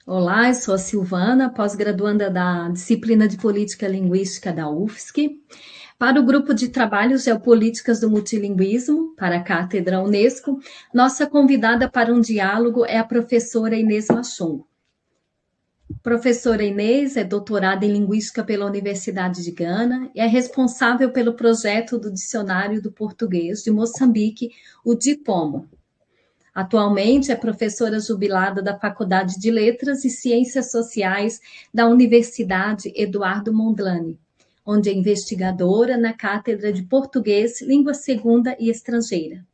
Olá, eu sou a Silvana, pós-graduanda da disciplina de Política Linguística da UFSC. Para o grupo de trabalho Geopolíticas do Multilinguismo, para a Cátedra Unesco, nossa convidada para um diálogo é a professora Inês Machon. Professora Inês é doutorada em Linguística pela Universidade de Gana e é responsável pelo projeto do Dicionário do Português de Moçambique, o DIPOMO. Atualmente é professora jubilada da Faculdade de Letras e Ciências Sociais da Universidade Eduardo Mondlane, onde é investigadora na Cátedra de Português, Língua Segunda e Estrangeira.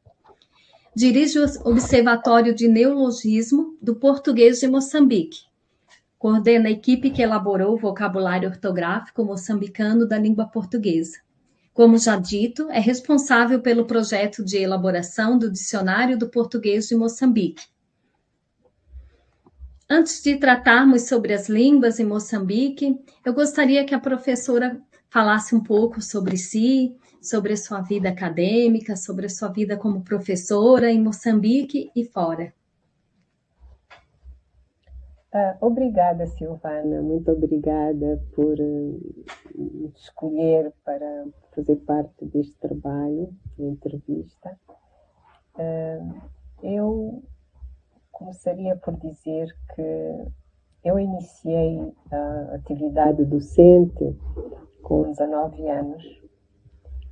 Dirige o Observatório de Neologismo do Português de Moçambique. Coordena a equipe que elaborou o vocabulário ortográfico moçambicano da língua portuguesa. Como já dito, é responsável pelo projeto de elaboração do Dicionário do Português de Moçambique. Antes de tratarmos sobre as línguas em Moçambique, eu gostaria que a professora falasse um pouco sobre si, sobre a sua vida acadêmica, sobre a sua vida como professora em Moçambique e fora. Obrigada, Silvana, muito obrigada por me escolher para fazer parte deste trabalho, de entrevista. Eu começaria por dizer que eu iniciei a atividade docente com 19 anos.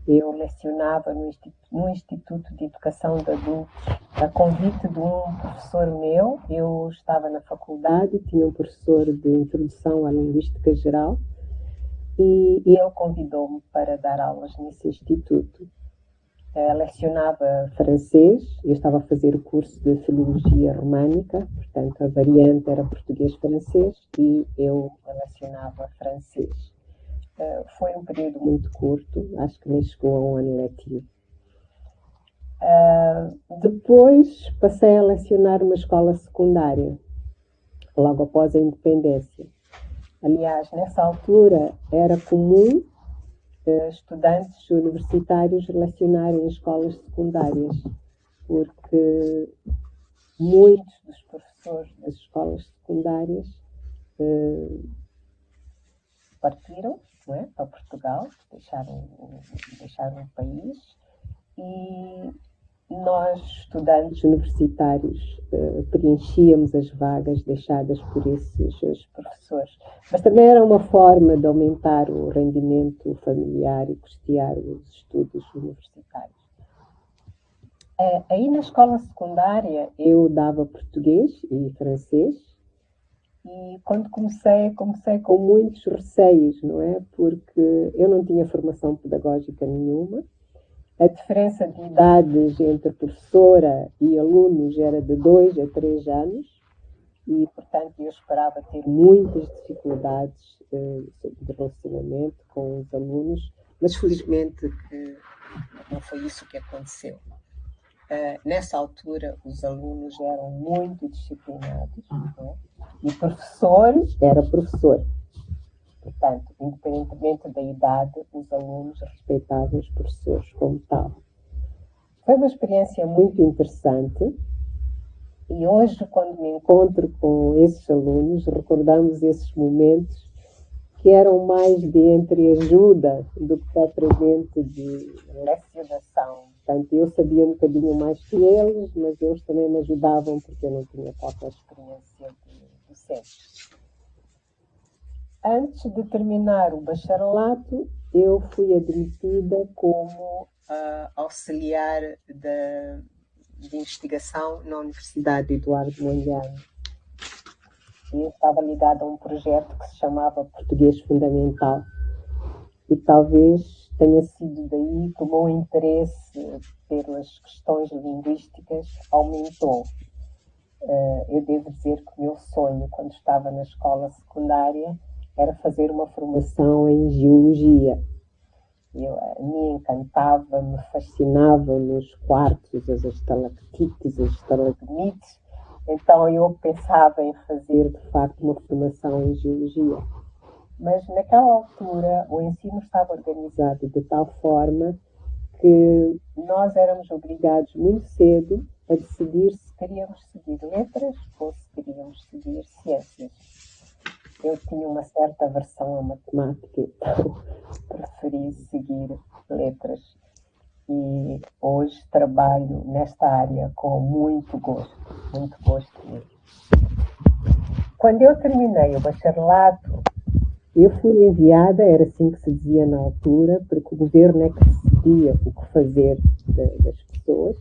Eu lecionava no Instituto de Educação de Adultos, a convite de um professor meu. Eu estava na faculdade, tinha um professor de Introdução à Linguística Geral e ele convidou-me para dar aulas nesse instituto. Lecionava francês, eu estava a fazer o curso de Filologia Românica, portanto a variante era português-francês e eu lecionava francês. Foi um período muito curto, acho que nem chegou a um ano letivo. Depois passei a lecionar uma escola secundária, logo após a independência. Aliás, nessa altura era comum estudantes universitários lecionarem em escolas secundárias, porque muitos dos professores das escolas secundárias partiram, não é, para Portugal, deixaram o país, e nós, estudantes universitários, preenchíamos as vagas deixadas por esses professores. Mas também era uma forma de aumentar o rendimento familiar e custear os estudos universitários. Aí na escola secundária eu dava português e francês, e quando comecei com muitos receios, não é? Porque eu não tinha formação pedagógica nenhuma. A diferença de idades entre professora e alunos era de 2 a 3 anos e, portanto, eu esperava ter muitas dificuldades de relacionamento com os alunos, mas felizmente não foi isso que aconteceu. Nessa altura, os alunos eram muito disciplinados, não é? E professor era professor. Portanto, independentemente da idade, os alunos respeitavam os professores como tal. Foi uma experiência muito interessante e hoje, quando me encontro com esses alunos, recordamos esses momentos que eram mais de entreajuda do que propriamente de lecionação. Portanto, eu sabia um bocadinho mais que eles, mas eles também me ajudavam porque eu não tinha qualquer experiência de docente. Antes de terminar o bacharelato, eu fui admitida como auxiliar de investigação na Universidade Eduardo Mondlane. Eu estava ligada a um projeto que se chamava Português Fundamental e talvez tenha sido daí que o meu interesse pelas questões linguísticas aumentou. Eu devo dizer que o meu sonho, quando estava na escola secundária, era fazer uma formação em geologia. Me encantava, me fascinava nos quartos, as estalactites, as estalagmites. Então eu pensava em fazer, de facto, uma formação em geologia. Mas naquela altura o ensino estava organizado de tal forma que nós éramos obrigados muito cedo a decidir se queríamos seguir letras ou se queríamos seguir ciências. Eu tinha uma certa aversão à matemática, então preferi seguir letras. E hoje trabalho nesta área com muito gosto mesmo. Quando eu terminei o bacharelato, eu fui enviada, era assim que se dizia na altura, porque o governo é que decidia o que fazer das pessoas.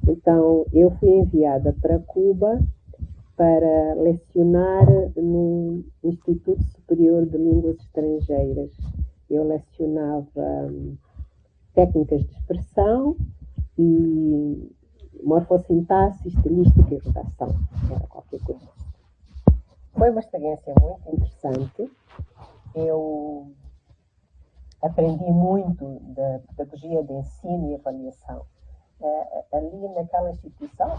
Então, eu fui enviada para Cuba para lecionar no Instituto Superior de Línguas Estrangeiras. Eu lecionava técnicas de expressão e morfossintaxe, estilística e redação. Era qualquer coisa. Foi uma experiência muito interessante. Eu aprendi muito da pedagogia de ensino e avaliação. Ali naquela instituição,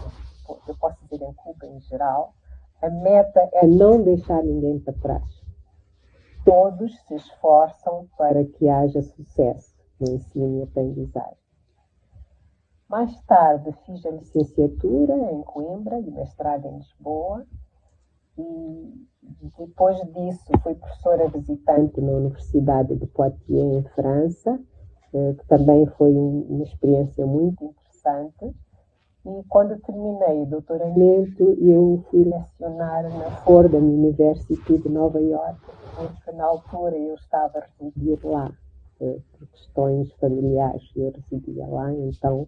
eu posso dizer em Cuba em geral, a meta é não deixar ninguém para trás. Todos se esforçam para que haja sucesso no ensino e aprendizagem. Mais tarde fiz a licenciatura em Coimbra e mestrado em Lisboa. E depois disso fui professora visitante na Universidade de Poitiers, em França, que também foi uma experiência muito interessante. E quando terminei o doutoramento, eu fui lecionar na Fordham University de Nova York, porque na altura eu estava a residir lá, por questões familiares, eu residia lá, então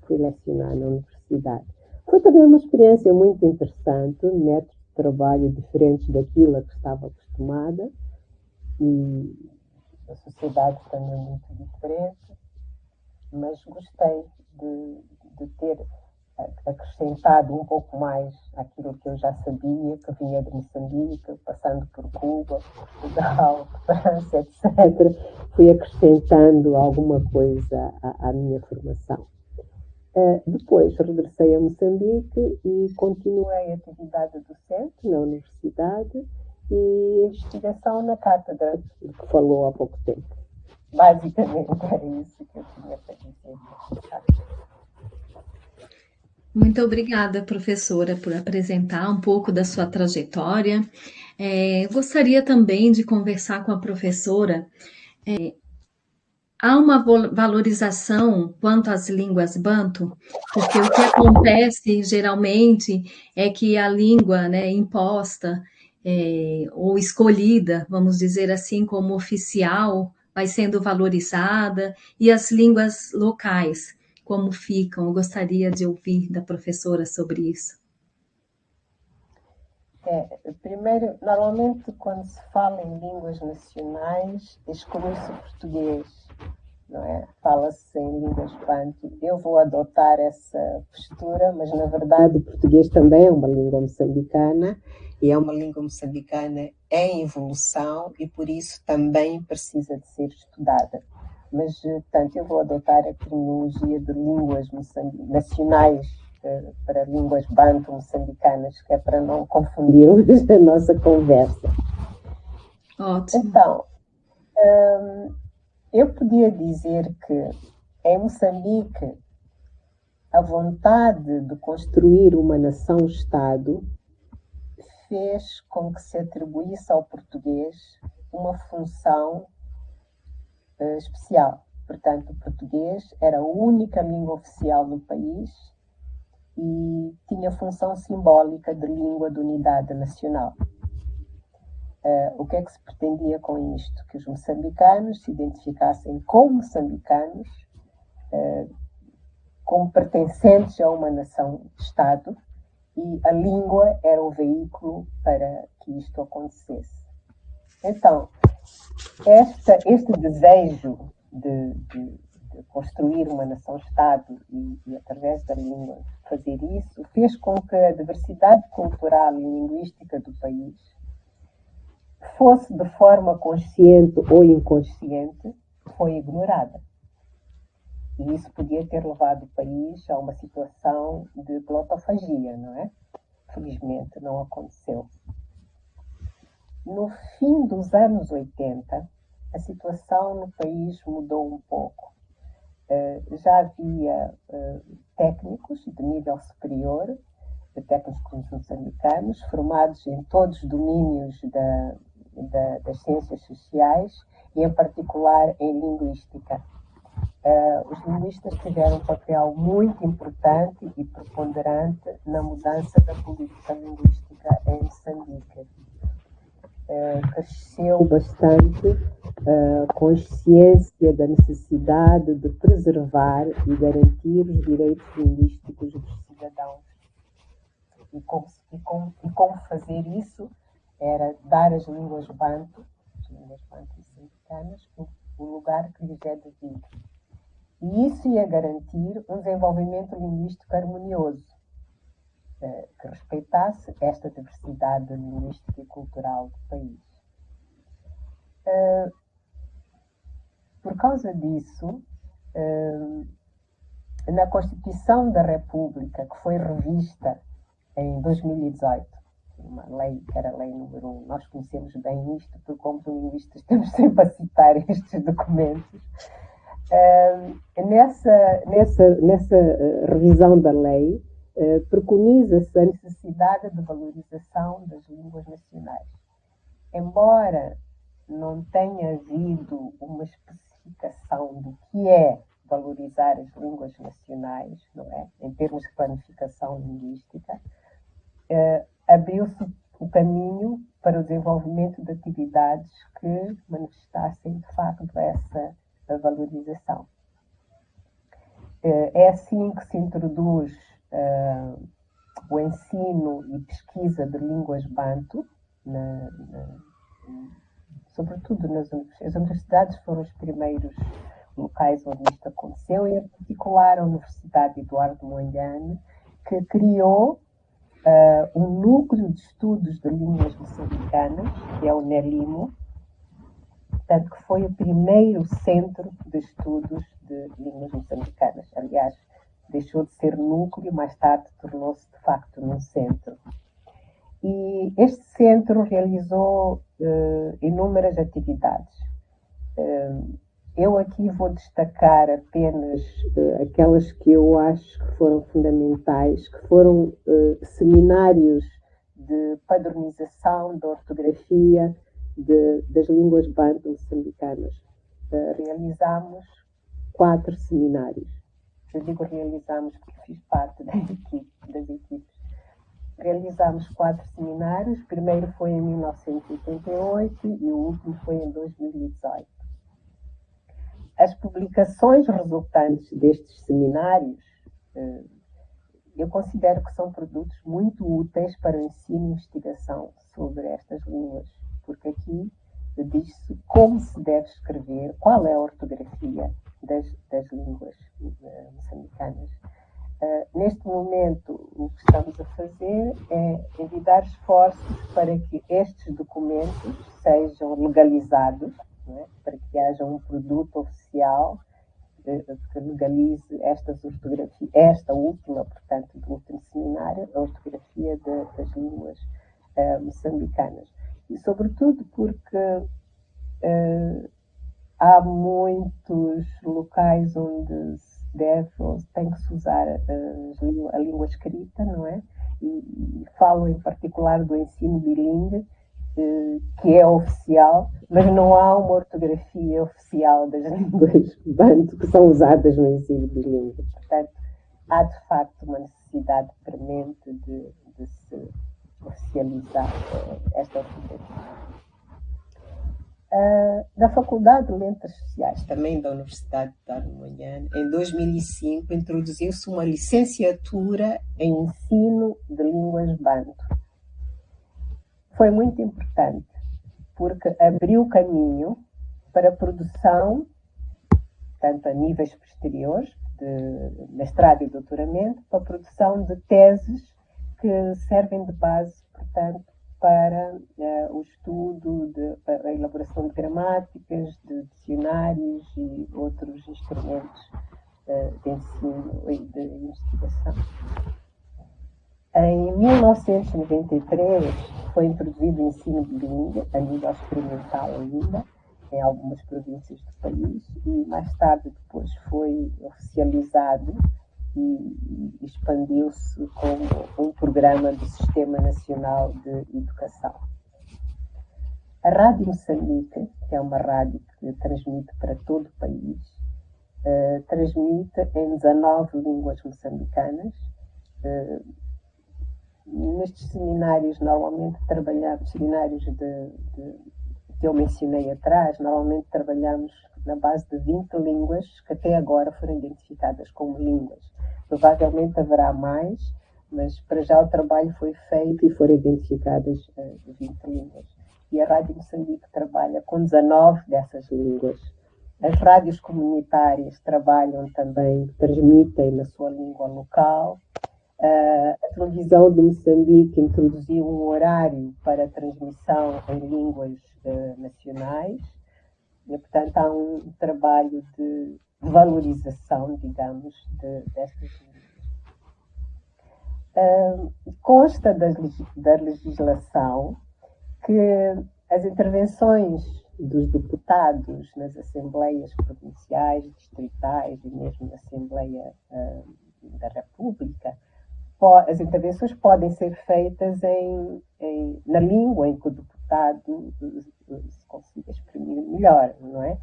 fui lecionar na universidade. Foi também uma experiência muito interessante, métodos de trabalho diferentes daquilo a que estava acostumada, e a sociedade também muito diferente, mas gostei de ter acrescentado um pouco mais àquilo que eu já sabia, que vinha de Moçambique, passando por Cuba, Portugal, França, etc. Fui acrescentando alguma coisa à minha formação. Depois regressei a Moçambique e continuei a atividade docente na universidade e investigação na cátedra, do que falou há pouco tempo. Basicamente era isso que eu tinha para dizer. Muito obrigada, professora, por apresentar um pouco da sua trajetória. Gostaria também de conversar com a professora. Há uma valorização quanto às línguas banto, porque o que acontece geralmente é que a língua, né, imposta ou escolhida, vamos dizer assim, como oficial, vai sendo valorizada, e as línguas locais, como ficam? Eu gostaria de ouvir da professora sobre isso. Primeiro, normalmente quando se fala em línguas nacionais, exclui-se o português, não é? Fala-se em línguas banto. Eu vou adotar essa postura, mas na verdade o português também é uma língua moçambicana, e é uma língua moçambicana em evolução e por isso também precisa de ser estudada. Mas, portanto, eu vou adotar a terminologia de línguas nacionais para línguas banto moçambicanas, que é para não confundirmos a nossa conversa. Ótimo. Então, eu podia dizer que em Moçambique a vontade de construir uma nação-estado fez com que se atribuísse ao português uma função especial. Portanto, o português era a única língua oficial no país e tinha função simbólica de língua de unidade nacional. O que é que se pretendia com isto? Que os moçambicanos se identificassem como moçambicanos, como pertencentes a uma nação-estado, e a língua era o veículo para que isto acontecesse. Então, este desejo de construir uma nação-estado e através da língua fazer isso, fez com que a diversidade cultural e linguística do país fosse de forma consciente ou inconsciente, foi ignorada. E isso podia ter levado o país a uma situação de glotofagia, não é? Felizmente não aconteceu. No fim dos anos 80, a situação no país mudou um pouco. Já havia técnicos de nível superior, de técnicos moçambicanos, formados em todos os domínios das ciências sociais e, em particular, em linguística. Os linguistas tiveram um papel muito importante e preponderante na mudança da política linguística em Moçambique. Cresceu bastante a consciência da necessidade de preservar e garantir os direitos linguísticos dos cidadãos. E como fazer isso era dar às línguas banto moçambicanas, o lugar que lhes é devido. E isso ia garantir um desenvolvimento linguístico harmonioso, que respeitasse esta diversidade linguística e cultural do país. Por causa disso, na Constituição da República, que foi revista em 2018, uma lei que era a Lei número 1, nós conhecemos bem isto, porque como linguistas estamos sempre a citar estes documentos. Nessa revisão da lei, preconiza-se a necessidade de valorização das línguas nacionais. Embora não tenha havido uma especificação do que é valorizar as línguas nacionais, não é? Em termos de planificação linguística, abriu-se o caminho para o desenvolvimento de atividades que manifestassem, de facto, essa valorização. É assim que se introduz o ensino e pesquisa de línguas banto, sobretudo nas universidades. As universidades foram os primeiros locais onde isto aconteceu, e em particular a Universidade Eduardo Mondlane, que criou um núcleo de estudos de línguas moçambicanas, que é o NELIMO, portanto, que foi o primeiro centro de estudos de línguas moçambicanas. Aliás, deixou de ser núcleo, mais tarde tornou-se, de facto, num centro. E este centro realizou inúmeras atividades. Eu aqui vou destacar apenas aquelas que eu acho que foram fundamentais, que foram seminários de padronização da ortografia das línguas banto moçambicanas. Realizámos 4 seminários. Eu digo realizámos porque fiz parte das equipes. Realizámos 4 seminários. O primeiro foi em 1988 e o último foi em 2018. As publicações resultantes destes seminários, eu considero que são produtos muito úteis para o ensino e investigação sobre estas línguas, porque aqui diz-se como se deve escrever, qual é a ortografia das línguas moçambicanas. Neste momento, o que estamos a fazer é envidar esforços para que estes documentos sejam legalizados, não é? Para que haja um produto oficial que legalize estas ortografias, esta última, portanto, do último seminário, a ortografia das línguas moçambicanas. E, sobretudo, porque há muitos locais onde se deve ou tem que se usar a língua escrita, não é? E falo em particular do ensino bilingue, que é oficial, mas não há uma ortografia oficial das línguas banto que são usadas no ensino bilingue. Portanto, há de facto uma necessidade premente de se oficializar esta ortografia. Na Faculdade de Letras Sociais, também da Universidade de Eduardo Mondlane, em 2005, introduziu-se uma licenciatura em ensino de línguas banto. Foi muito importante, porque abriu caminho para a produção, tanto a níveis posteriores, de mestrado e doutoramento, para a produção de teses que servem de base, portanto, para o estudo, a elaboração de gramáticas, de dicionários e outros instrumentos de ensino e de investigação. Em 1993 foi introduzido o ensino bilingue, a nível experimental ainda, em algumas províncias do país, e mais tarde depois foi oficializado e expandiu-se como um programa do Sistema Nacional de Educação. A Rádio Moçambique, que é uma rádio que transmite para todo o país, transmite em 19 línguas moçambicanas. Nestes seminários, normalmente trabalhamos, seminários que eu mencionei atrás, normalmente trabalhamos na base de 20 línguas que até agora foram identificadas como línguas. Provavelmente haverá mais, mas para já o trabalho foi feito e foram identificadas 20 línguas. E a Rádio Moçambique trabalha com 19 dessas línguas. As rádios comunitárias trabalham também, transmitem na sua língua local. A televisão de Moçambique introduziu um horário para transmissão em línguas nacionais. E, portanto, há um trabalho de valorização, digamos, destas línguas. Consta da legislação que as intervenções dos deputados nas assembleias provinciais, distritais e mesmo na Assembleia da República, as intervenções podem ser feitas na língua em que o deputado se consiga exprimir melhor, não é?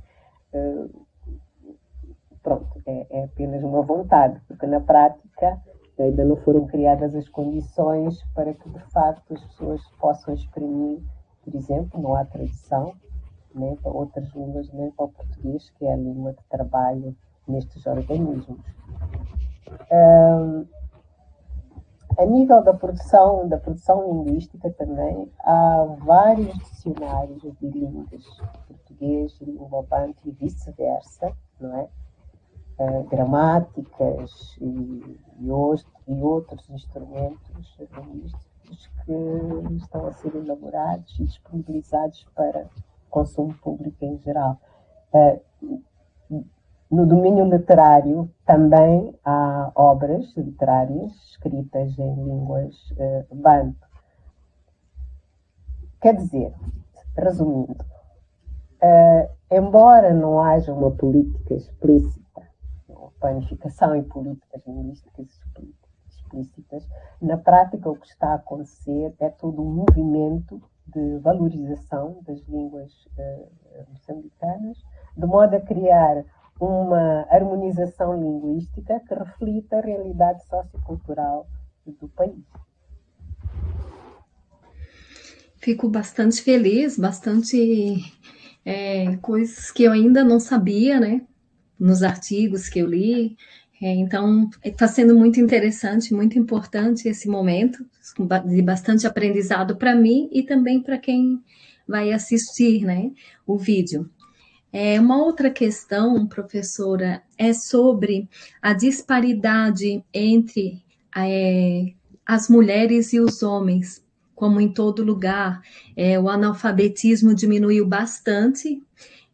Pronto, é apenas uma vontade, porque na prática ainda não foram criadas as condições para que, de facto, as pessoas possam exprimir, por exemplo, não há tradição, nem para outras línguas, nem para o português, que é a língua de trabalho nestes organismos. A nível da produção linguística também, há vários dicionários bilíngues, português, língua banto e vice-versa, não é? Gramáticas e outros instrumentos linguísticos que estão a ser elaborados e disponibilizados para consumo público em geral. No domínio literário também há obras literárias escritas em línguas banto. Quer dizer, resumindo, embora não haja uma política explícita, planificação e políticas linguísticas explícitas, na prática o que está a acontecer é todo um movimento de valorização das línguas moçambicanas, de modo a criar uma harmonização linguística que reflita a realidade sociocultural do país. Fico bastante feliz, bastante coisas que eu ainda não sabia, né? Nos artigos que eu li. Então, está sendo muito interessante, muito importante esse momento, de bastante aprendizado para mim e também para quem vai assistir, né, o vídeo. Uma outra questão, professora, é sobre a disparidade entre as mulheres e os homens. Como em todo lugar, o analfabetismo diminuiu bastante,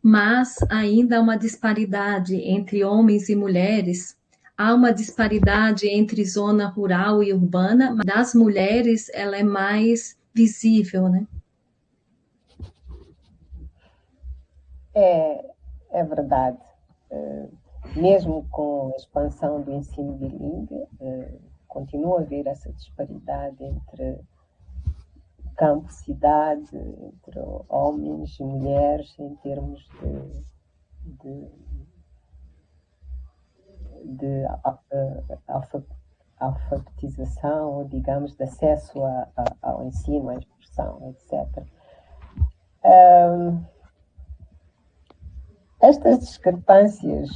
mas ainda há uma disparidade entre homens e mulheres. Há uma disparidade entre zona rural e urbana, mas das mulheres ela é mais visível, né? É verdade. Mesmo com a expansão do ensino bilíngue, continua a haver essa disparidade entre campo e cidade, entre homens e mulheres, em termos de alfabetização, ou digamos, de acesso ao ensino, à expressão, etc. Estas discrepâncias,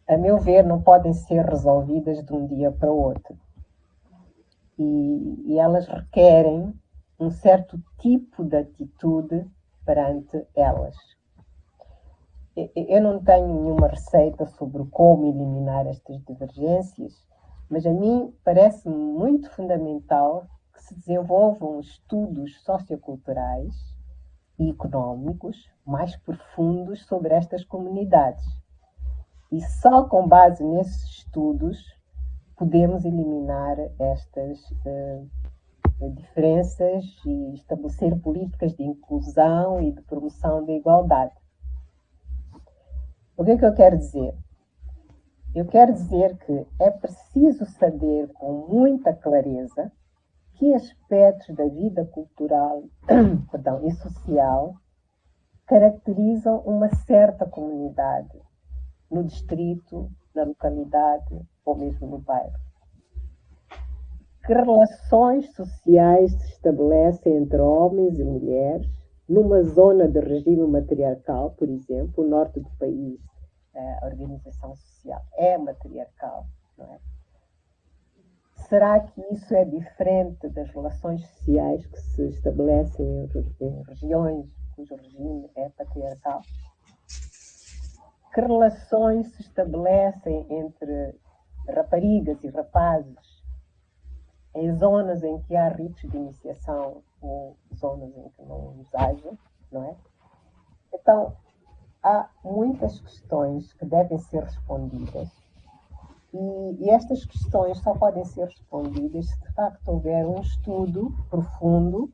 a meu ver, não podem ser resolvidas de um dia para o outro. E elas requerem um certo tipo de atitude perante elas. Eu não tenho nenhuma receita sobre como eliminar estas divergências, mas a mim parece-me muito fundamental que se desenvolvam estudos socioculturais e económicos mais profundos sobre estas comunidades. E só com base nesses estudos podemos eliminar estas diferenças e estabelecer políticas de inclusão e de promoção da igualdade. O que é que eu quero dizer? Eu quero dizer que é preciso saber com muita clareza que aspectos da vida cultural perdão, e social caracterizam uma certa comunidade, no distrito, na localidade ou mesmo no bairro. Que relações sociais se estabelecem entre homens e mulheres numa zona de regime matriarcal, por exemplo, o norte do país, a organização social é matriarcal, não é? Será que isso é diferente das relações sociais que se estabelecem em regiões cujo regime é patriarcal? Que relações se estabelecem entre raparigas e rapazes em zonas em que há ritos de iniciação ou zonas em que não os haja, não é? Então, há muitas questões que devem ser respondidas e estas questões só podem ser respondidas se de facto houver um estudo profundo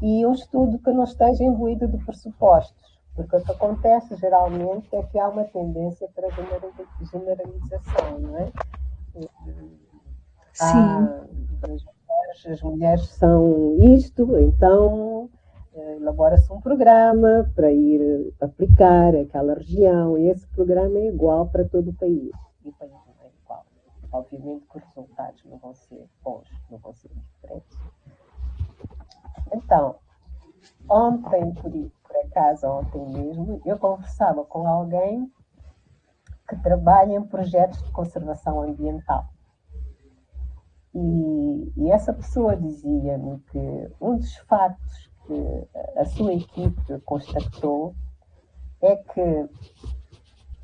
e um estudo que não esteja imbuído de pressupostos, porque o que acontece geralmente é que há uma tendência para generalização, não é? As mulheres são isto, então elabora-se um programa para ir aplicar aquela região e esse programa é igual para todo o país. E o país não é igual. Obviamente que os resultados não vão ser bons, não vão ser diferentes. Então, ontem, por acaso, ontem mesmo, eu conversava com alguém que trabalha em projetos de conservação ambiental. E essa pessoa dizia-me que um dos factos que a sua equipe constatou é que,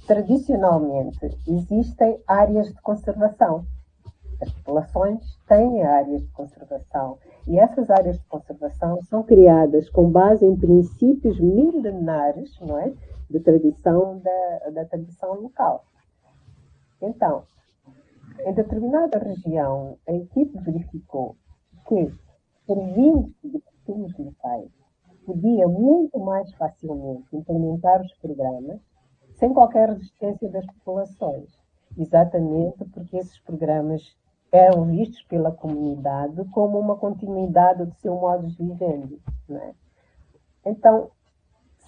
tradicionalmente, existem áreas de conservação. As populações têm áreas de conservação. E essas áreas de conservação são criadas com base em princípios milenares, não é? De tradição da tradição local. Então, em determinada região, a equipe verificou que, servindo de costumes locais, podia muito mais facilmente implementar os programas sem qualquer resistência das populações, exatamente porque esses programas eram vistos pela comunidade como uma continuidade do seu modo de viver, não é? Então,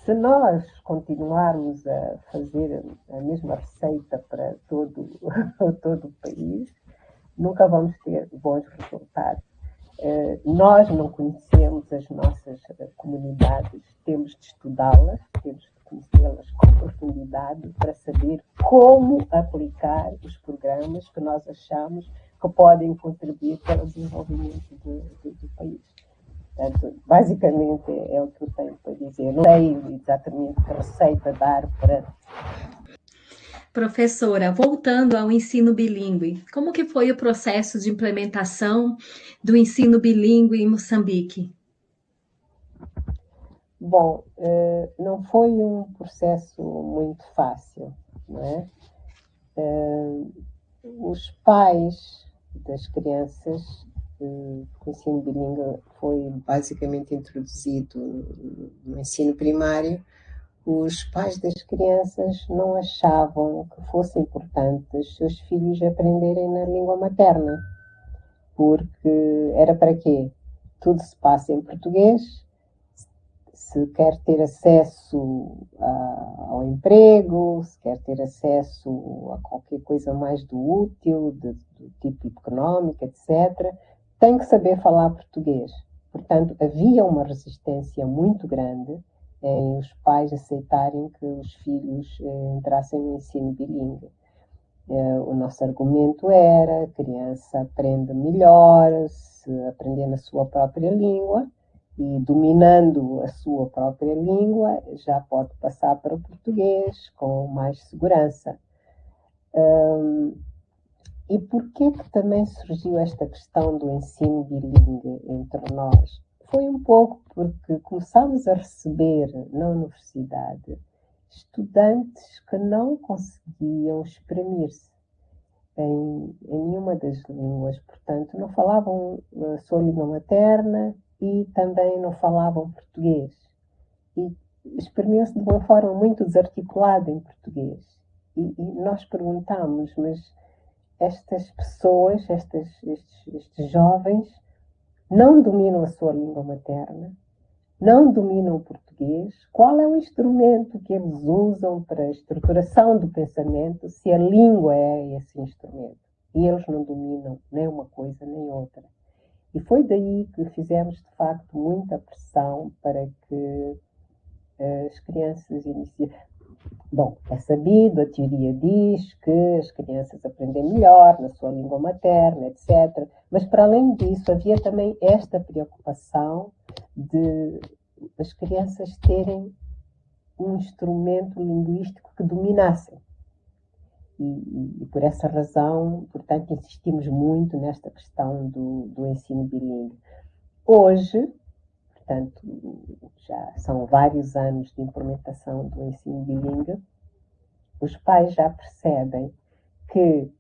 se nós continuarmos a fazer a mesma receita para todo o país, nunca vamos ter bons resultados. Nós não conhecemos as nossas comunidades, temos de estudá-las, temos de conhecê-las com profundidade para saber como aplicar os programas que nós achamos que podem contribuir para o desenvolvimento do país. Portanto, basicamente é o que eu tenho para dizer. Não sei exatamente que receita dar para... Professora, voltando ao ensino bilíngue, como que foi o processo de implementação do ensino bilíngue em Moçambique? Bom, não foi um processo muito fácil, não é? Os pais das crianças, o ensino bilíngue foi basicamente introduzido no ensino primário. Os pais das crianças não achavam que fosse importante os seus filhos aprenderem na língua materna, porque era para quê? Tudo se passa em português. Se quer ter acesso ao emprego, se quer ter acesso a qualquer coisa mais do útil, do tipo económico, etc., tem que saber falar português. Portanto, havia uma resistência muito grande em os pais aceitarem que os filhos entrassem no ensino bilíngue. O nosso argumento era: a criança aprende melhor se aprender na sua própria língua, e dominando a sua própria língua já pode passar para o português com mais segurança. E por que também surgiu esta questão do ensino bilíngue entre nós? Foi um pouco porque começámos a receber na universidade estudantes que não conseguiam exprimir-se em nenhuma das línguas, portanto não falavam a sua língua materna e também não falavam português. E exprimiam-se de uma forma muito desarticulada em português. E nós perguntamos, mas estas pessoas, estes jovens, não dominam a sua língua materna, não dominam o português. Qual é o instrumento que eles usam para a estruturação do pensamento, se a língua é esse instrumento? E eles não dominam nem uma coisa nem outra. E foi daí que fizemos, de facto, muita pressão para que as crianças iniciem. Bom, é sabido, a teoria diz que as crianças aprendem melhor na sua língua materna, etc. Mas, para além disso, havia também esta preocupação de as crianças terem um instrumento linguístico que dominassem. E por essa razão, portanto, insistimos muito nesta questão do ensino bilíngue. Hoje, portanto, já são vários anos de implementação do ensino bilíngue, os pais já percebem que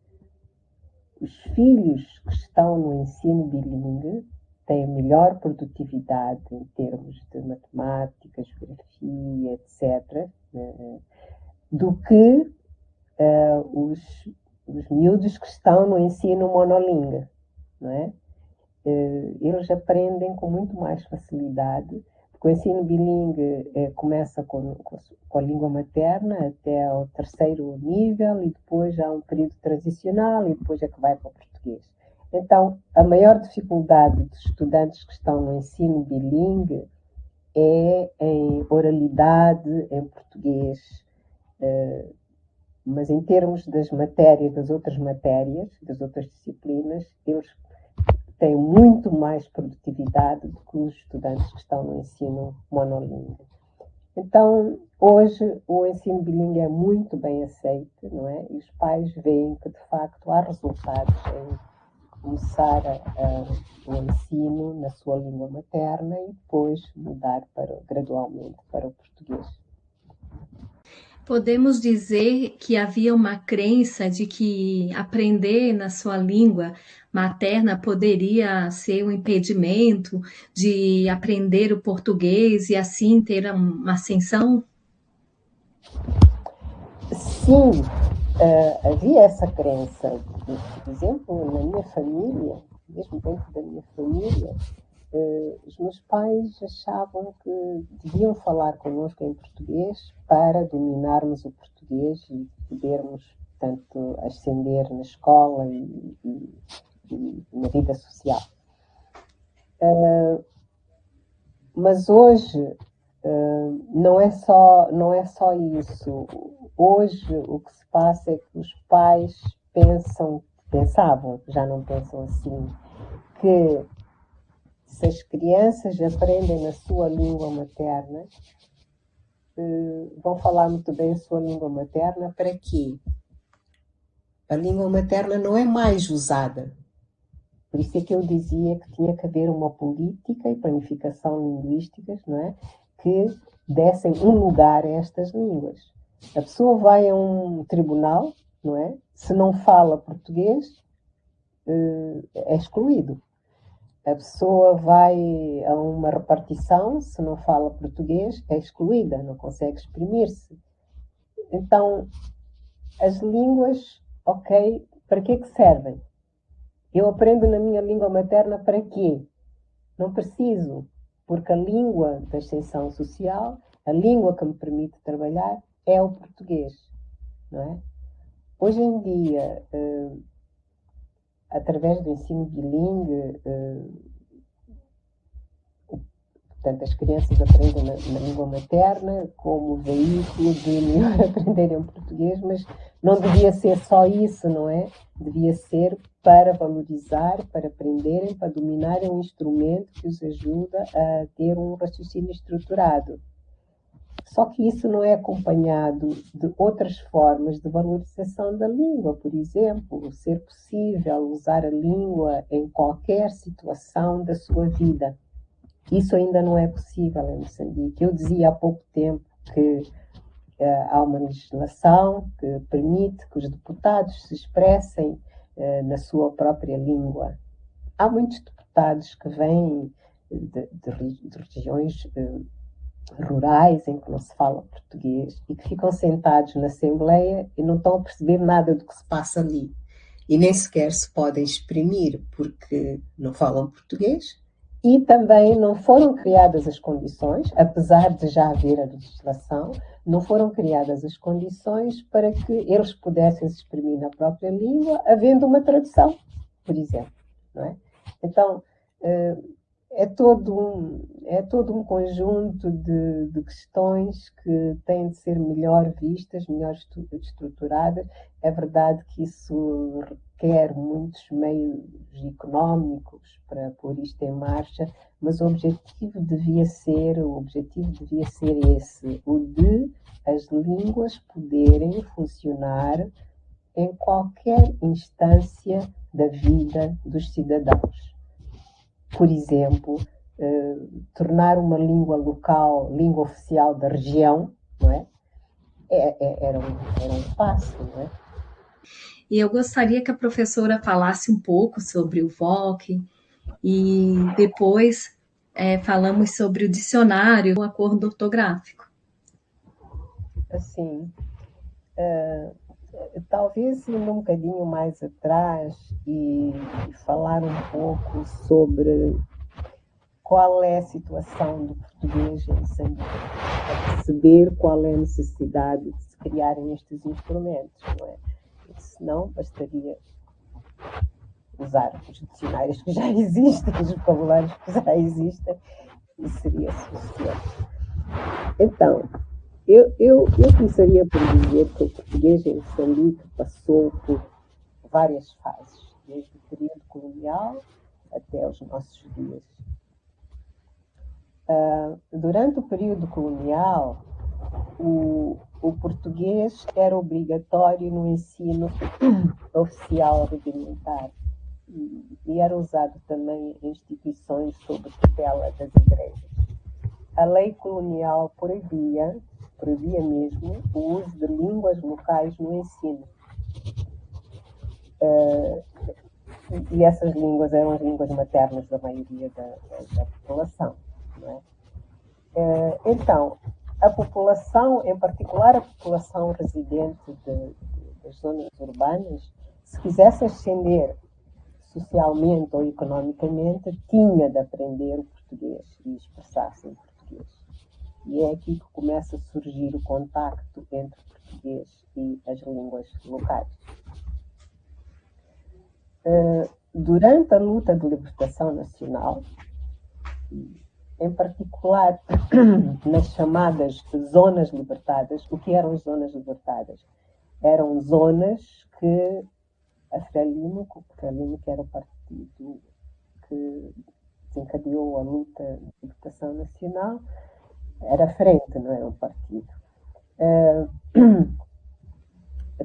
os filhos que estão no ensino bilíngue têm melhor produtividade em termos de matemática, geografia, etc., do que os miúdos que estão no ensino monolingue, não é? Eles aprendem com muito mais facilidade, porque o ensino bilingue começa com a língua materna até ao terceiro nível e depois há um período transicional e depois é que vai para o português. Então, a maior dificuldade dos estudantes que estão no ensino bilingue é em oralidade, em português, mas em termos das matérias, das outras disciplinas, eles têm muito mais produtividade do que os estudantes que estão no ensino monolingue. Então, hoje, o ensino bilíngue é muito bem aceito, não é? E os pais veem que, de facto, há resultados em começar o ensino na sua língua materna e depois mudar gradualmente para o português. Podemos dizer que havia uma crença de que aprender na sua língua materna poderia ser um impedimento de aprender o português e assim ter uma ascensão? Sim, havia essa crença. Por exemplo, na minha família, mesmo dentro da minha família, os meus pais achavam que deviam falar connosco em português para dominarmos o português e podermos, portanto, ascender na escola e na vida social. Mas hoje não é só isso. Hoje o que se passa é que os pais pensavam, já não pensam assim, que se as crianças aprendem na sua língua materna, vão falar muito bem a sua língua materna. Para quê? A língua materna não é mais usada. Por isso é que eu dizia que tinha que haver uma política e planificação linguísticas, não é? Que dessem um lugar a estas línguas. A pessoa vai a um tribunal, não é? Se não fala português, é excluído. A pessoa vai a uma repartição, se não fala português, é excluída, não consegue exprimir-se. Então, as línguas, ok, para que servem? Eu aprendo na minha língua materna para quê? Não preciso, porque a língua da ascensão social, a língua que me permite trabalhar, é o português, não é? Hoje em dia, através do ensino bilingue, portanto, as crianças aprendem na língua materna como veículo de melhor aprenderem o português, mas não devia ser só isso, não é? Devia ser para valorizar, para aprenderem, para dominarem um instrumento que os ajuda a ter um raciocínio estruturado. Só que isso não é acompanhado de outras formas de valorização da língua, por exemplo, ser possível usar a língua em qualquer situação da sua vida. Isso ainda não é possível em Moçambique. Eu dizia há pouco tempo que há uma legislação que permite que os deputados se expressem na sua própria língua. Há muitos deputados que vêm de regiões rurais em que não se fala português e que ficam sentados na Assembleia e não estão a perceber nada do que se passa ali. E nem sequer se podem exprimir porque não falam português e também não foram criadas as condições, apesar de já haver a legislação, não foram criadas as condições para que eles pudessem se exprimir na própria língua, havendo uma tradução, por exemplo. Não é? Então, é todo um conjunto de questões que têm de ser melhor vistas, melhor estruturadas. É verdade que isso requer muitos meios económicos para pôr isto em marcha, mas o objetivo devia ser esse, o de as línguas poderem funcionar em qualquer instância da vida dos cidadãos. Por exemplo, tornar uma língua local, língua oficial da região, não é? Era um passo, não é? E eu gostaria que a professora falasse um pouco sobre o VOC e depois falamos sobre o dicionário, o acordo ortográfico. Assim, talvez ir um bocadinho mais atrás e falar um pouco sobre qual é a situação do português em Moçambique, a perceber qual é a necessidade de se criarem estes instrumentos, não é? Porque senão bastaria usar os dicionários que já existem, os vocabulários que já existem, e seria suficiente. Então, eu começaria por dizer que o português em Moçambique passou por várias fases, desde o período colonial até os nossos dias. Durante o período colonial, o português era obrigatório no ensino oficial rudimentar e era usado também em instituições sob tutela das igrejas. A lei colonial proibia mesmo o uso de línguas locais no ensino. E essas línguas eram as línguas maternas da maioria da população. Não é? Então, a população, em particular a população residente das zonas urbanas, se quisesse ascender socialmente ou economicamente, tinha de aprender o português e expressar-se em português. E é aqui que começa a surgir o contacto entre o português e as línguas locais. Durante a luta de libertação nacional, em particular nas chamadas zonas libertadas, o que eram zonas libertadas? Eram zonas que a Frelimo, que era o partido que desencadeou a luta de libertação nacional, era frente, não era um partido.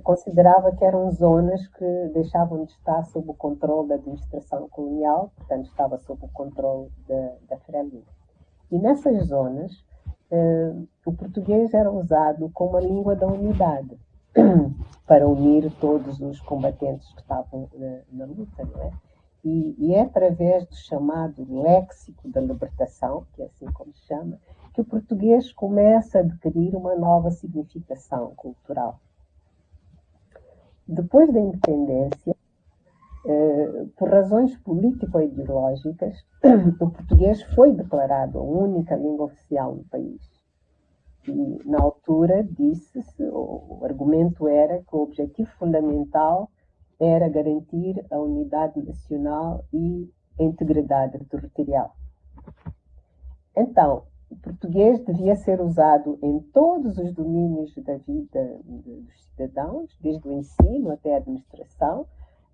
Considerava que eram zonas que deixavam de estar sob o controle da administração colonial, portanto estava sob o controle da Frelimo. E nessas zonas, o português era usado como a língua da unidade, para unir todos os combatentes que estavam na luta, não é? E é através do chamado léxico da libertação, que é assim como se chama, que o português começa a adquirir uma nova significação cultural. Depois da independência, por razões político-ideológicas, o português foi declarado a única língua oficial no país. E, na altura, disse-se, o argumento era que o objetivo fundamental era garantir a unidade nacional e a integridade territorial. Então, o português devia ser usado em todos os domínios da vida dos cidadãos, desde o ensino até a administração,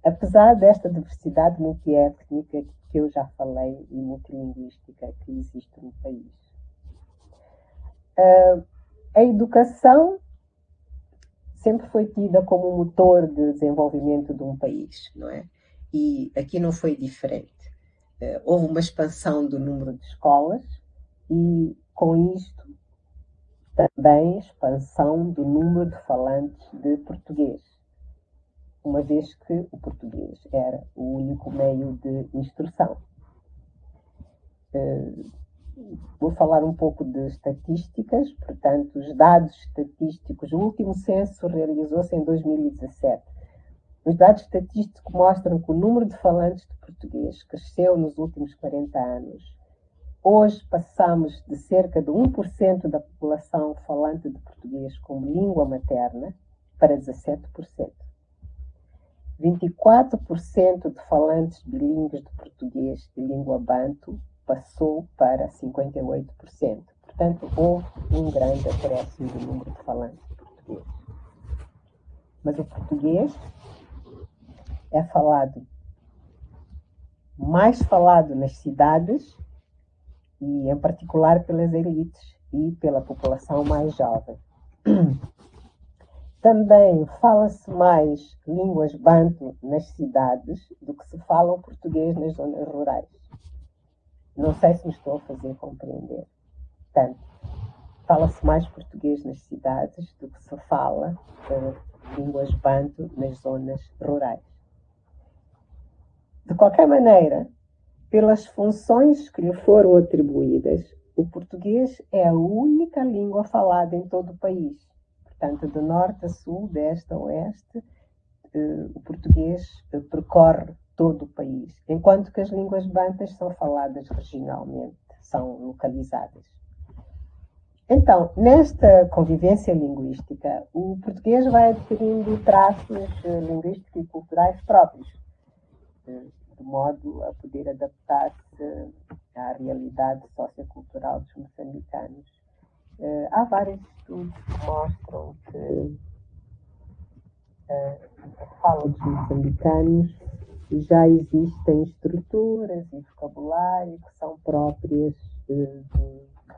apesar desta diversidade multiétnica que eu já falei e multilinguística que existe no país. A educação sempre foi tida como um motor de desenvolvimento de um país, não é? E aqui não foi diferente. Houve uma expansão do número de escolas e, com isto, também expansão do número de falantes de português, uma vez que o português era o único meio de instrução. vou falar um pouco de estatísticas, portanto, os dados estatísticos. O último censo realizou-se em 2017. Os dados estatísticos mostram que o número de falantes de português cresceu nos últimos 40 anos. Hoje passamos de cerca de 1% da população falante de português como língua materna para 17%. 24% de falantes bilíngues de português e língua banto passou para 58%. Portanto, houve um grande acréscimo do número de falantes de português. Mas o português é mais falado nas cidades e, em particular, pelas elites e pela população mais jovem. Também fala-se mais línguas banto nas cidades do que se fala o português nas zonas rurais. Não sei se me estou a fazer compreender. Portanto, fala-se mais português nas cidades do que se fala línguas banto nas zonas rurais. De qualquer maneira, pelas funções que lhe foram atribuídas, o português é a única língua falada em todo o país. Portanto, de norte a sul, de este a oeste, o português percorre todo o país, enquanto que as línguas bantas são faladas regionalmente, são localizadas. Então, nesta convivência linguística, o português vai adquirindo traços linguísticos e culturais próprios, de modo a poder adaptar-se à realidade sociocultural dos moçambicanos. Há vários estudos que mostram que a fala dos moçambicanos já existem estruturas e vocabulário que são próprias de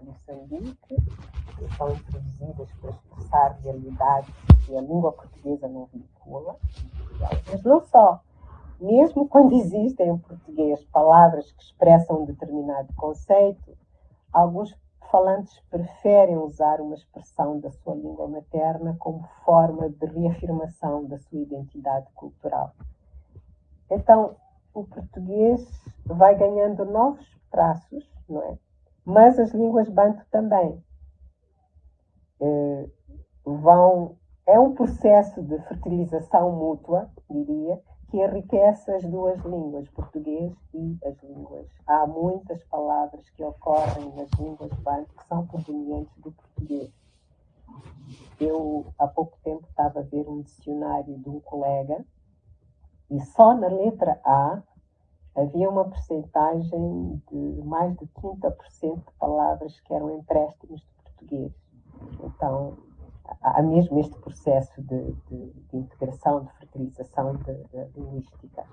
Moçambique, que são introduzidas para expressar realidades que a língua portuguesa não vincula. Mas não só. Mesmo quando existem em português palavras que expressam um determinado conceito, alguns falantes preferem usar uma expressão da sua língua materna como forma de reafirmação da sua identidade cultural. Então, o português vai ganhando novos traços, não é? Mas as línguas banto também. É um processo de fertilização mútua, diria, que enriquece as duas línguas, português e as línguas. Há muitas palavras que ocorrem nas línguas banto que são provenientes do português. Eu, há pouco tempo, estava a ver um dicionário de um colega e só na letra A havia uma percentagem de mais de 30% de palavras que eram empréstimos de português. Então, há mesmo este processo de integração, de fertilização da linguística.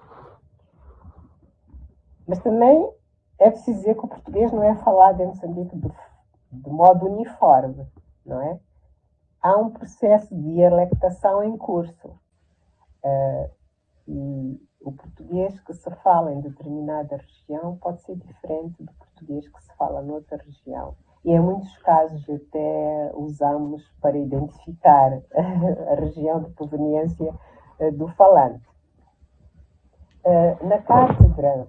Mas também é preciso dizer que o português não é falado em Moçambique de modo uniforme, não é? Há um processo de dialectação em curso. E o português que se fala em determinada região pode ser diferente do português que se fala noutra região. E em muitos casos até usamos para identificar a região de proveniência do falante. Na cátedra,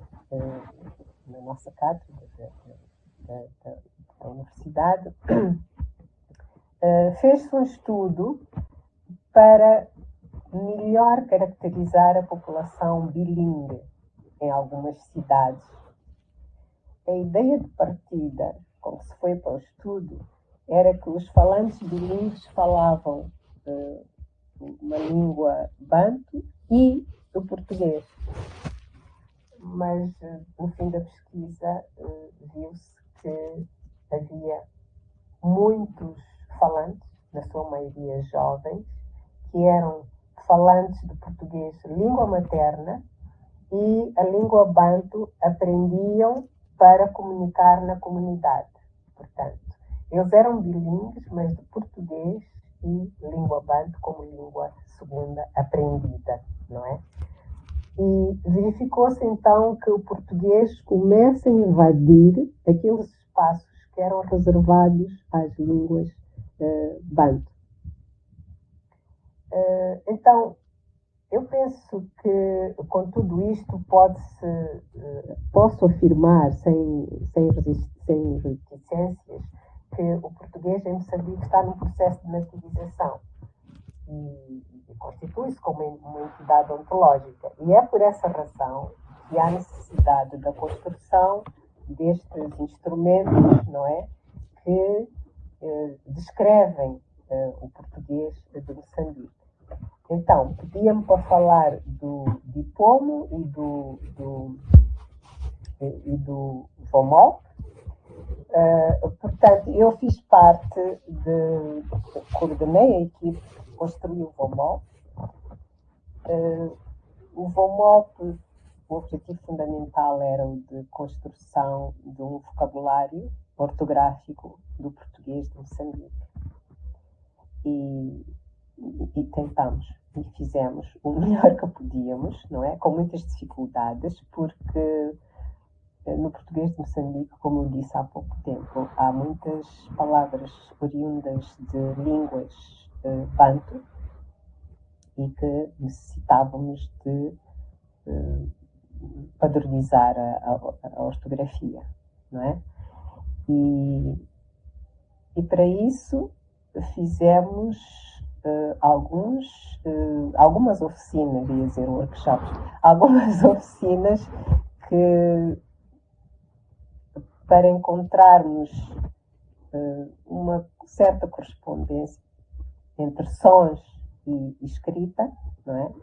na nossa cátedra da universidade, fez-se um estudo para melhor caracterizar a população bilíngue em algumas cidades. A ideia de partida com que se foi para o estudo era que os falantes bilíngues falavam uma língua banto e o português. Mas, no fim da pesquisa, viu-se que havia muitos falantes, na sua maioria jovens, que eram falantes de português língua materna e a língua banto aprendiam para comunicar na comunidade. Portanto, eles eram bilíngues, mas de português e língua banto como língua segunda aprendida, não é? E verificou-se então que o português começa a invadir aqueles espaços que eram reservados às línguas banto. Então, eu penso que com tudo isto posso afirmar, sem sem reticências, que o português em Moçambique está num processo de nativização e constitui-se como uma entidade ontológica. E é por essa razão que há necessidade da construção destes instrumentos, não é, que descrevem o português de Moçambique. Então, pedia-me para falar do Dipomo e do VOMOP. Portanto, eu fiz parte coordenei a equipe que construiu o VOMOP. O VOMOP, o objetivo fundamental era o de construção de um vocabulário ortográfico do português de Moçambique. E tentamos e fizemos o melhor que podíamos, não é? Com muitas dificuldades, porque no português de Moçambique, como eu disse há pouco tempo, há muitas palavras oriundas de línguas banto e que necessitávamos de padronizar a ortografia, não é? E para isso fizemos algumas oficinas, ia dizer workshops, algumas oficinas que, para encontrarmos uma certa correspondência entre sons e escrita, não é?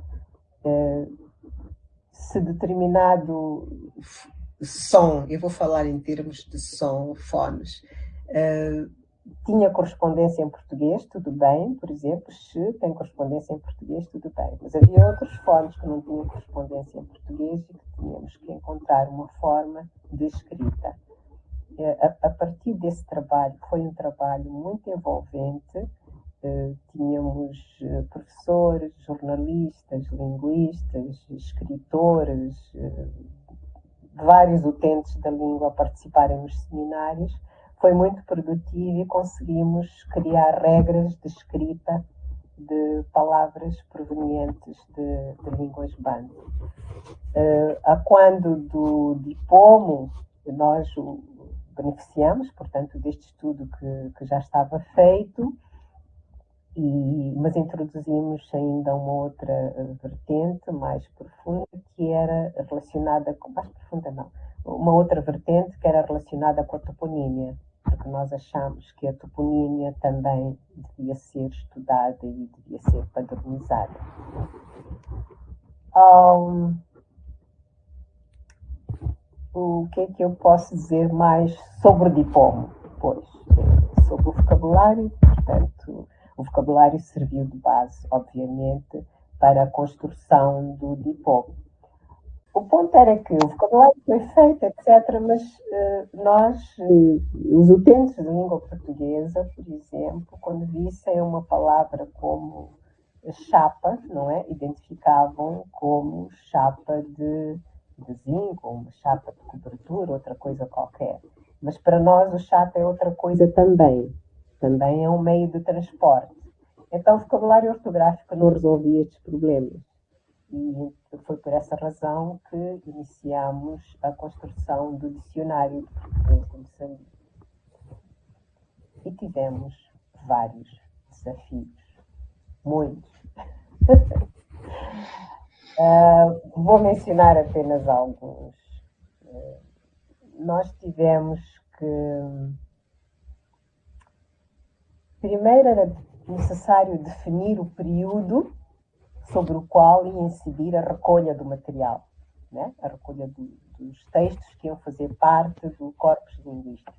Se determinado som, eu vou falar em termos de som, fones, tinha correspondência em português, tudo bem, por exemplo, se tem correspondência em português, tudo bem. Mas havia outros fones que não tinham correspondência em português e que tínhamos que encontrar uma forma de escrita. A partir desse trabalho, foi um trabalho muito envolvente. Tínhamos professores, jornalistas, linguistas, escritores, vários utentes da língua a participarem nos seminários. Foi muito produtivo e conseguimos criar regras de escrita de palavras provenientes de línguas banto. A quando do Dipomo, nós beneficiamos, portanto, deste estudo que já estava feito, mas introduzimos ainda uma outra vertente mais profunda, que era relacionada com... Mais profunda não. Uma outra vertente que era relacionada com a toponímia, porque nós achamos que a toponímia também devia ser estudada e devia ser padronizada. O que é que eu posso dizer mais sobre o Dipomo? Pois, sobre o vocabulário, portanto, o vocabulário serviu de base, obviamente, para a construção do Dipomo. O ponto era que o vocabulário foi feito, etc., mas nós, os utentes de língua portuguesa, por exemplo, quando vissem uma palavra como chapa, não é? Identificavam como chapa de zinco, uma chapa de cobertura, outra coisa qualquer. Mas para nós o chapa é outra coisa também. Também é um meio de transporte. Então o vocabulário ortográfico não resolvia estes problemas. E foi por essa razão que iniciamos a construção do dicionário de português de Moçambique. E tivemos vários desafios, muitos. Vou mencionar apenas alguns. Nós tivemos que... Primeiro era necessário definir o período sobre o qual ia incidir a recolha do material, né? A recolha dos textos que iam fazer parte do corpus linguístico.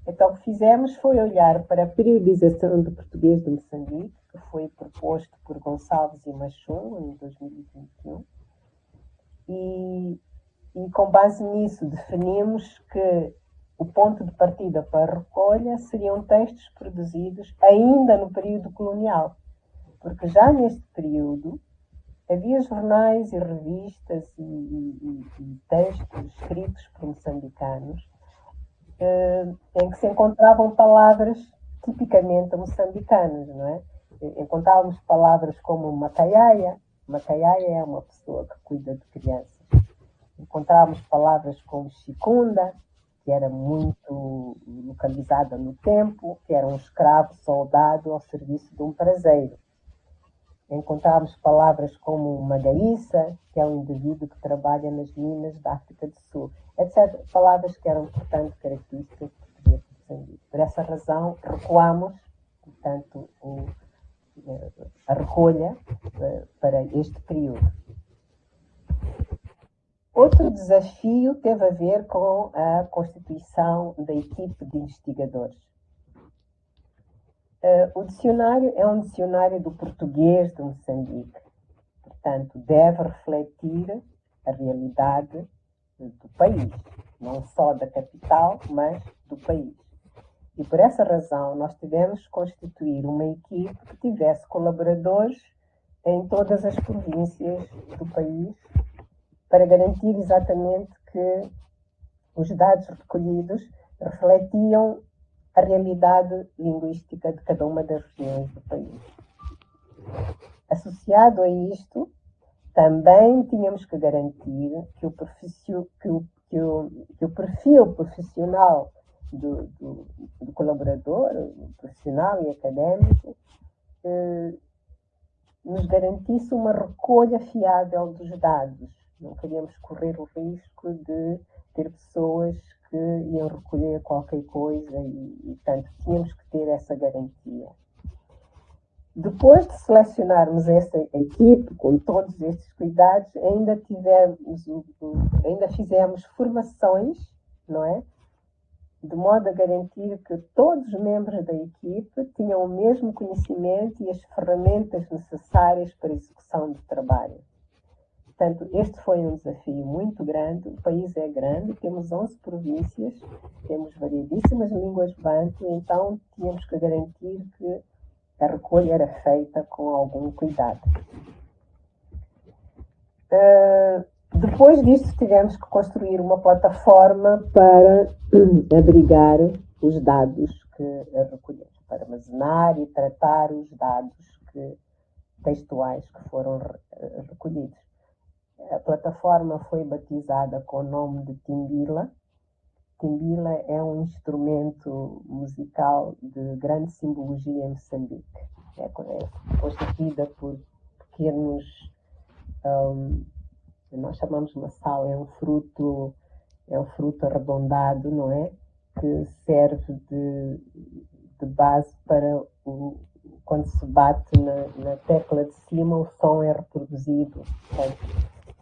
Então, o que fizemos foi olhar para a periodização do português de Moçambique, que foi proposto por Gonçalves e Machum em 2021, e com base nisso definimos que o ponto de partida para a recolha seriam textos produzidos ainda no período colonial, porque já neste período havia jornais e revistas e textos escritos por moçambicanos em que se encontravam palavras tipicamente moçambicanas, não é? Encontrávamos palavras como macaiaia. Macaiaia é uma pessoa que cuida de crianças. Encontrávamos palavras como chicunda, que era muito localizada no tempo, que era um escravo soldado ao serviço de um prazeiro. Encontramos palavras como magaíça, que é um indivíduo que trabalha nas minas da África do Sul, etc. Palavras que eram, portanto, características portuguesas de Moçambique. Por essa razão, recuamos, portanto, a recolha para este período. Outro desafio teve a ver com a constituição da equipe de investigadores. O dicionário é um dicionário do português de Moçambique. Portanto, deve refletir a realidade do país, não só da capital, mas do país. E por essa razão, nós tivemos que constituir uma equipe que tivesse colaboradores em todas as províncias do país, para garantir exatamente que os dados recolhidos refletiam a realidade linguística de cada uma das regiões do país. Associado a isto, também tínhamos que garantir que o perfil profissional do colaborador, profissional e académico, nos garantisse uma recolha fiável dos dados. Não queríamos correr o risco de ter pessoas que iam recolher qualquer coisa e portanto, tínhamos que ter essa garantia. Depois de selecionarmos essa equipe com todos estes cuidados, ainda fizemos formações, não é? De modo a garantir que todos os membros da equipe tinham o mesmo conhecimento e as ferramentas necessárias para a execução do trabalho. Portanto, este foi um desafio muito grande. O país é grande, temos 11 províncias, temos variedíssimas línguas bantu, então tínhamos que garantir que a recolha era feita com algum cuidado. Depois disto, tivemos que construir uma plataforma para abrigar os dados que recolhemos, para armazenar e tratar os dados textuais que foram recolhidos. A plataforma foi batizada com o nome de Timbila. Timbila é um instrumento musical de grande simbologia em Moçambique. É constituída por pequenos, nós chamamos maçal, é um fruto arredondado, não é? Que serve de base para quando se bate na tecla de cima, o som é reproduzido. Portanto,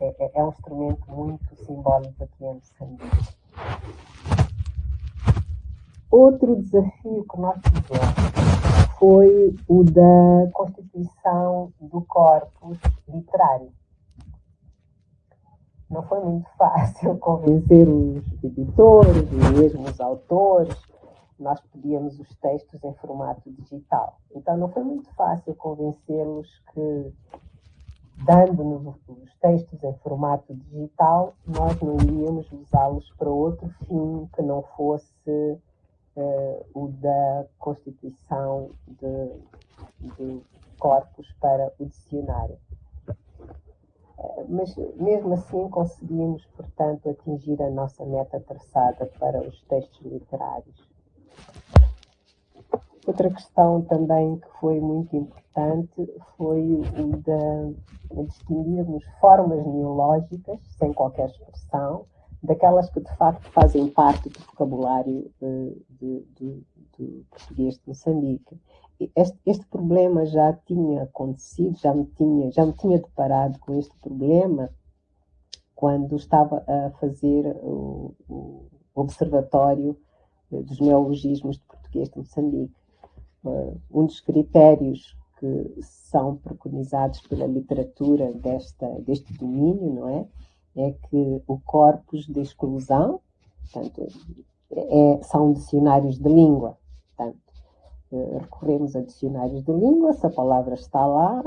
é um instrumento muito simbólico aqui em Moçambique. Outro desafio que nós tivemos foi o da constituição do corpus literário. Não foi muito fácil convencer os editores e mesmo os autores. Nós pedíamos os textos em formato digital. Então não foi muito fácil convencê-los que, dando-nos os textos em formato digital, nós não iríamos usá-los para outro fim que não fosse o da constituição de corpos para o dicionário. Mas mesmo assim conseguimos, portanto, atingir a nossa meta traçada para os textos literários. Outra questão também que foi muito importante foi o de distinguirmos formas neológicas, sem qualquer expressão, daquelas que de facto fazem parte do vocabulário do português de Moçambique. Este problema já tinha acontecido, já me tinha deparado com este problema quando estava a fazer o observatório dos neologismos de português de Moçambique. Um dos critérios que são preconizados pela literatura deste domínio, não é? É que o corpus de exclusão, portanto, são dicionários de língua. Portanto, recorremos a dicionários de língua, se a palavra está lá,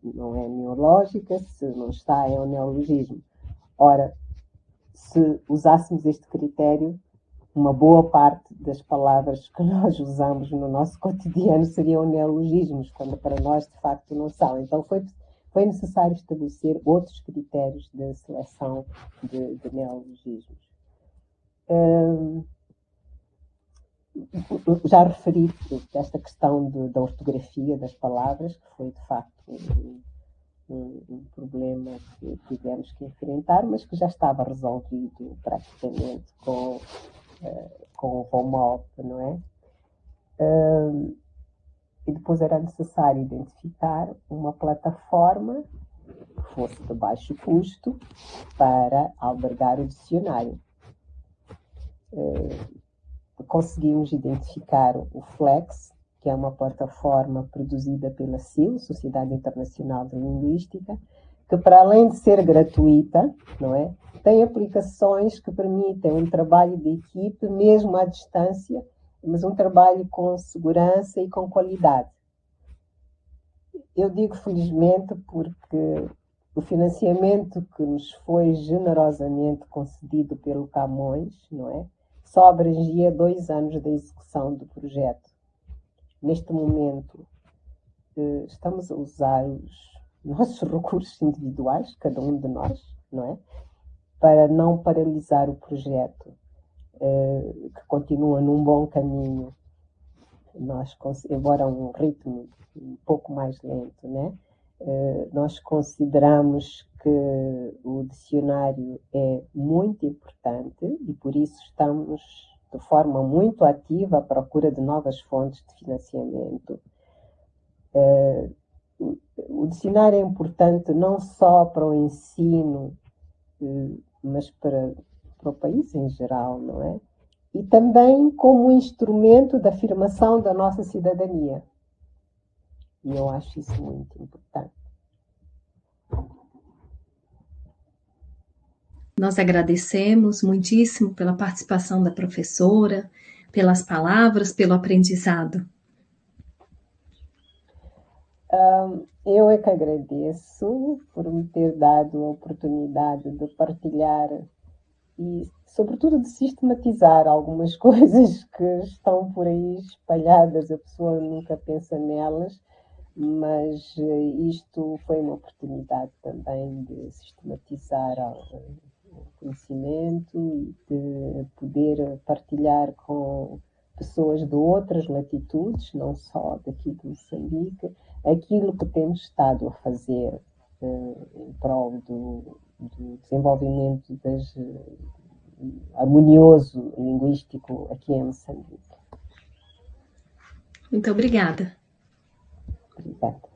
não é neológica, se não está, é um neologismo. Ora, se usássemos este critério, uma boa parte das palavras que nós usamos no nosso cotidiano seriam neologismos, quando para nós de facto não são. Então foi necessário estabelecer outros critérios de seleção de neologismos. Já referi esta questão da ortografia das palavras, que foi de facto um problema que tivemos que enfrentar, mas que já estava resolvido praticamente com o VOMOP, não é? E depois era necessário identificar uma plataforma que fosse de baixo custo para albergar o dicionário. Conseguimos identificar o Flex, que é uma plataforma produzida pela SIL, Sociedade Internacional de Linguística, que para além de ser gratuita, não é, tem aplicações que permitem um trabalho de equipe, mesmo à distância, mas um trabalho com segurança e com qualidade. Eu digo felizmente porque o financiamento que nos foi generosamente concedido pelo Camões, não é, só abrangia 2 anos da execução do projeto. Neste momento, estamos a usar os nossos recursos individuais, cada um de nós, não é, para não paralisar o projeto, que continua num bom caminho. Nós, embora um ritmo um pouco mais lento, né? Nós consideramos que o dicionário é muito importante e por isso estamos de forma muito ativa à procura de novas fontes de financiamento. O dicionário é importante não só para o ensino, mas para o país em geral, não é? E também como instrumento de afirmação da nossa cidadania. E eu acho isso muito importante. Nós agradecemos muitíssimo pela participação da professora, pelas palavras, pelo aprendizado. Eu é que agradeço por me ter dado a oportunidade de partilhar e, sobretudo, de sistematizar algumas coisas que estão por aí espalhadas, a pessoa nunca pensa nelas, mas isto foi uma oportunidade também de sistematizar o conhecimento e de poder partilhar com pessoas de outras latitudes, não só daqui de Moçambique, aquilo que temos estado a fazer em prol do desenvolvimento harmonioso linguístico aqui em Moçambique. Muito obrigada. Obrigada.